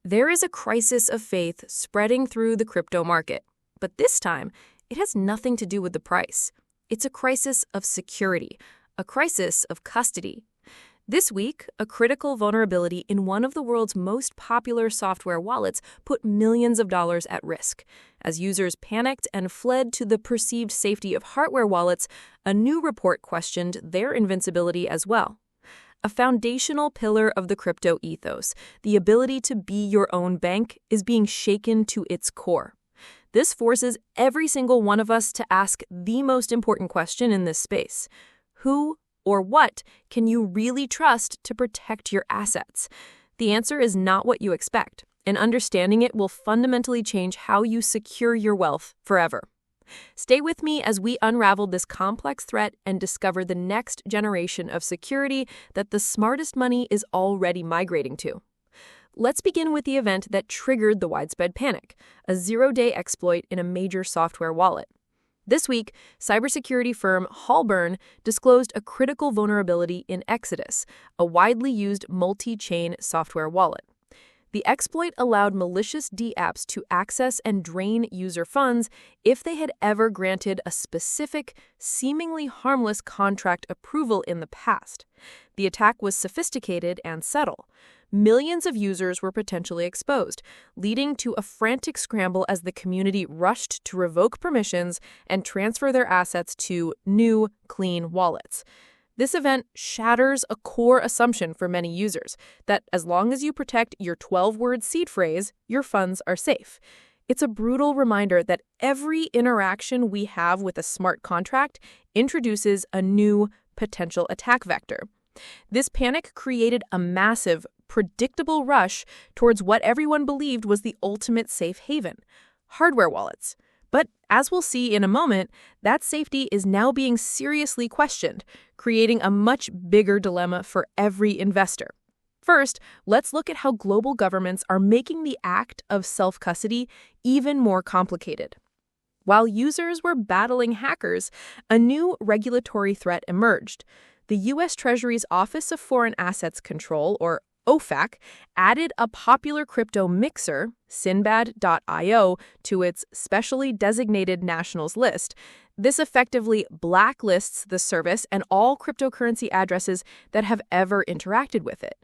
There is a crisis of faith spreading through the crypto market, but this time, it has nothing to do with the price. It's a crisis of security, a crisis of custody. This week, a critical vulnerability in one of the world's most popular software wallets put millions of dollars at risk. As users panicked and fled to the perceived safety of hardware wallets, a new report questioned their invincibility as well. A foundational pillar of the crypto ethos, the ability to be your own bank, is being shaken to its core. This forces every single one of us to ask the most important question in this space. Who or what can you really trust to protect your assets? The answer is not what you expect, and understanding it will fundamentally change how you secure your wealth forever. Stay with me as we unravel this complex threat and discover the next generation of security that the smartest money is already migrating to. Let's begin with the event that triggered the widespread panic, a zero-day exploit in a major software wallet. This week, cybersecurity firm Halburn disclosed a critical vulnerability in Exodus, a widely used multi-chain software wallet. The exploit allowed malicious dApps to access and drain user funds if they had ever granted a specific, seemingly harmless contract approval in the past. The attack was sophisticated and subtle. Millions of users were potentially exposed, leading to a frantic scramble as the community rushed to revoke permissions and transfer their assets to new, clean wallets. This event shatters a core assumption for many users, that as long as you protect your 12-word seed phrase, your funds are safe. It's a brutal reminder that every interaction we have with a smart contract introduces a new potential attack vector. This panic created a massive, predictable rush towards what everyone believed was the ultimate safe haven: hardware wallets. But as we'll see in a moment, that safety is now being seriously questioned, creating a much bigger dilemma for every investor. First, let's look at how global governments are making the act of self-custody even more complicated. While users were battling hackers, a new regulatory threat emerged. The U.S. Treasury's Office of Foreign Assets Control, or OFAC, added a popular crypto mixer, Sinbad.io, to its specially designated nationals list. This effectively blacklists the service and all cryptocurrency addresses that have ever interacted with it.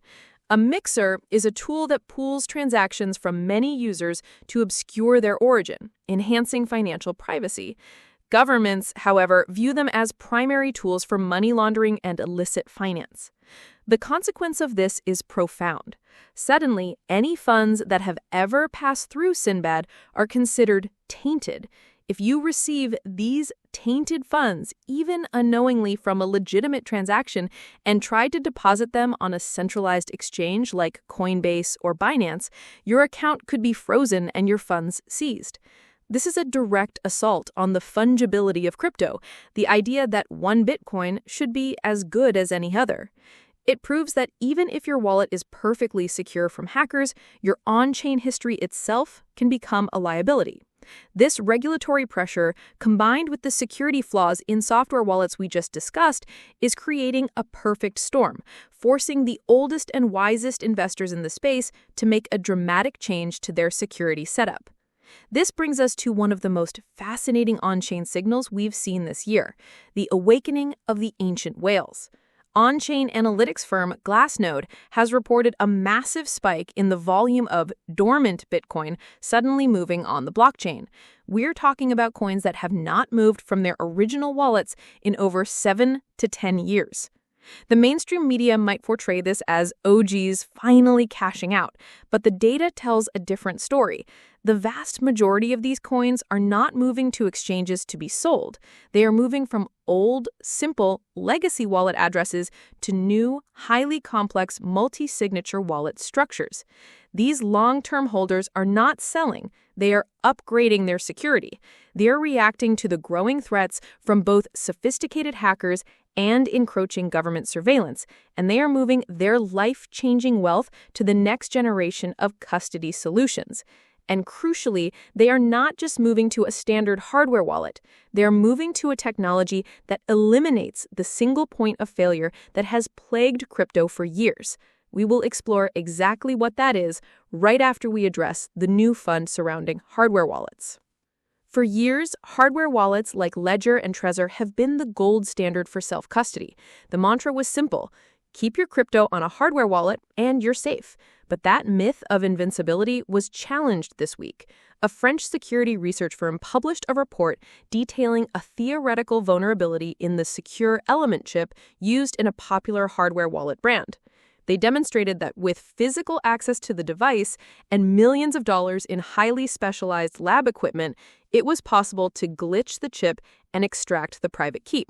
A mixer is a tool that pools transactions from many users to obscure their origin, enhancing financial privacy. Governments, however, view them as primary tools for money laundering and illicit finance. The consequence of this is profound. Suddenly, any funds that have ever passed through Sinbad are considered tainted. If you receive these tainted funds, even unknowingly from a legitimate transaction, and try to deposit them on a centralized exchange like COINBASE or BINANCE, your account could be frozen and your funds seized. This is a direct assault on the fungibility of crypto, the idea that one Bitcoin should be as good as any other. It proves that even if your wallet is perfectly secure from hackers, your on-chain history itself can become a liability. This regulatory pressure, combined with the security flaws in software wallets we just discussed, is creating a perfect storm, forcing the oldest and wisest investors in the space to make a dramatic change to their security setup. This brings us to one of the most fascinating on-chain signals we've seen this year, the awakening of the ancient whales. On-chain analytics firm Glassnode has reported a massive spike in the volume of dormant Bitcoin suddenly moving on the blockchain. We're talking about coins that have not moved from their original wallets in over 7 to 10 years. The mainstream media might portray this as OGs finally cashing out, but the data tells a different story. The vast majority of these coins are not moving to exchanges to be sold. They are moving from old, simple, legacy wallet addresses to new, highly complex multi-signature wallet structures. These long-term holders are not selling. They are upgrading their security. They are reacting to the growing threats from both sophisticated hackers and encroaching government surveillance, and they are moving their life-changing wealth to the next generation of custody solutions. And crucially, they are not just moving to a standard hardware wallet. They are moving to a technology that eliminates the single point of failure that has plagued crypto for years: We will explore exactly what that is right after we address the new fun surrounding hardware wallets. For years, hardware wallets like Ledger and Trezor have been the gold standard for self-custody. The mantra was simple: keep your crypto on a hardware wallet and you're safe. But that myth of invincibility was challenged this week. A French security research firm published a report detailing a theoretical vulnerability in the secure element chip used in a popular hardware wallet brand. They demonstrated that with physical access to the device and millions of dollars in highly specialized lab equipment, it was possible to glitch the chip and extract the private key.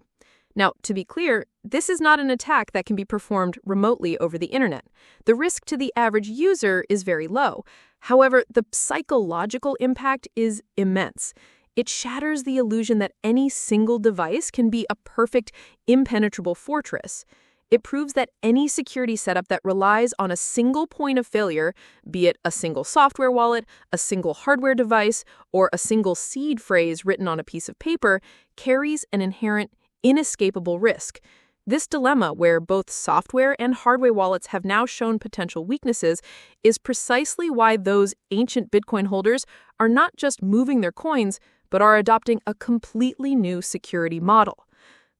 Now, to be clear, this is not an attack that can be performed remotely over the internet. The risk to the average user is very low. However, the psychological impact is immense. It shatters the illusion that any single device can be a perfect, impenetrable fortress. It proves that any security setup that relies on a single point of failure, be it a single software wallet, a single hardware device, or a single seed phrase written on a piece of paper, carries an inherent, inescapable risk. This dilemma, where both software and hardware wallets have now shown potential weaknesses, is precisely why those ancient Bitcoin holders are not just moving their coins, but are adopting a completely new security model.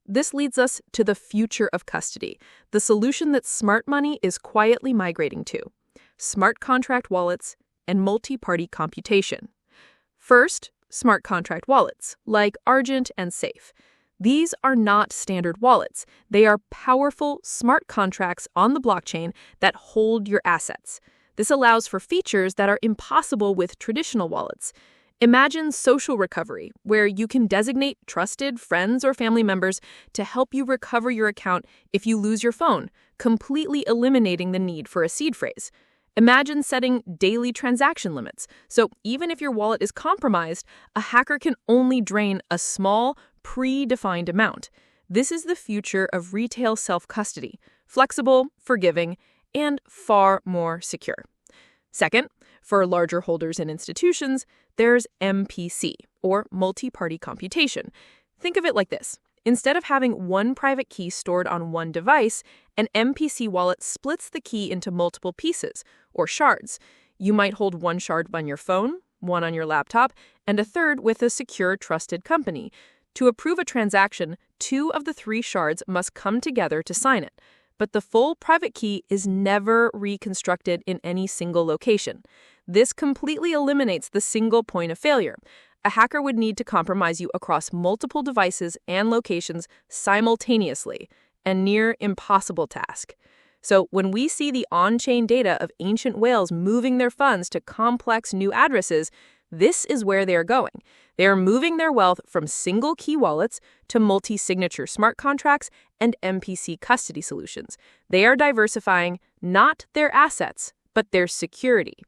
This leads us to the future of custody, the solution that smart money is quietly migrating to: smart contract wallets and multi-party computation. First, smart contract wallets, like Argent and Safe. These are not standard wallets. They are powerful, smart contracts on the blockchain that hold your assets. This allows for features that are impossible with traditional wallets. Imagine social recovery, where you can designate trusted friends or family members to help you recover your account if you lose your phone, completely eliminating the need for a seed phrase. Imagine setting daily transaction limits, so even if your wallet is compromised, a hacker can only drain a small, pre-defined amount. This is the future of retail self-custody: flexible, forgiving, and far more secure. Second, for larger holders and institutions, there's MPC, or multi-party computation. Think of it like this. Instead of having one private key stored on one device, an MPC wallet splits the key into multiple pieces, or shards. You might hold one shard on your phone, one on your laptop, and a third with a secure, trusted company. To approve a transaction, 2 of the 3 shards must come together to sign it. But the full private key is never reconstructed in any single location. This completely eliminates the single point of failure. A hacker would need to compromise you across multiple devices and locations simultaneously, a near impossible task. So when we see the on-chain data of ancient whales moving their funds to complex new addresses, this is where they are going. They are moving their wealth from single key wallets to multi-signature smart contracts and MPC custody solutions. They are diversifying not their assets, but their security.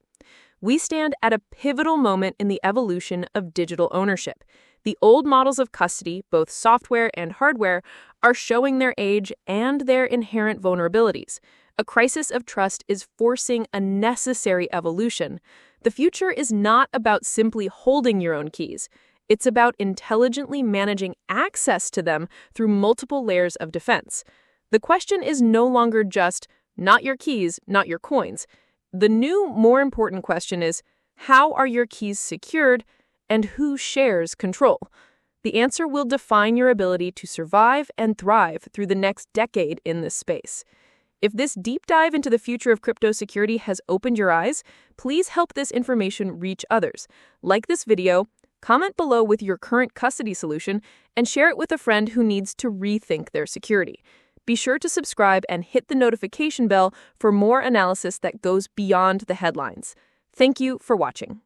We stand at a pivotal moment in the evolution of digital ownership. The old models of custody, both software and hardware, are showing their age and their inherent vulnerabilities. A crisis of trust is forcing a necessary evolution. The future is not about simply holding your own keys. It's about intelligently managing access to them through multiple layers of defense. The question is no longer just, not your keys, not your coins. The new, more important question is, how are your keys secured and who shares control? The answer will define your ability to survive and thrive through the next decade in this space. If this deep dive into the future of crypto security has opened your eyes, please help this information reach others. Like this video, comment below with your current custody solution, and share it with a friend who needs to rethink their security. Be sure to subscribe and hit the notification bell for more analysis that goes beyond the headlines. Thank you for watching.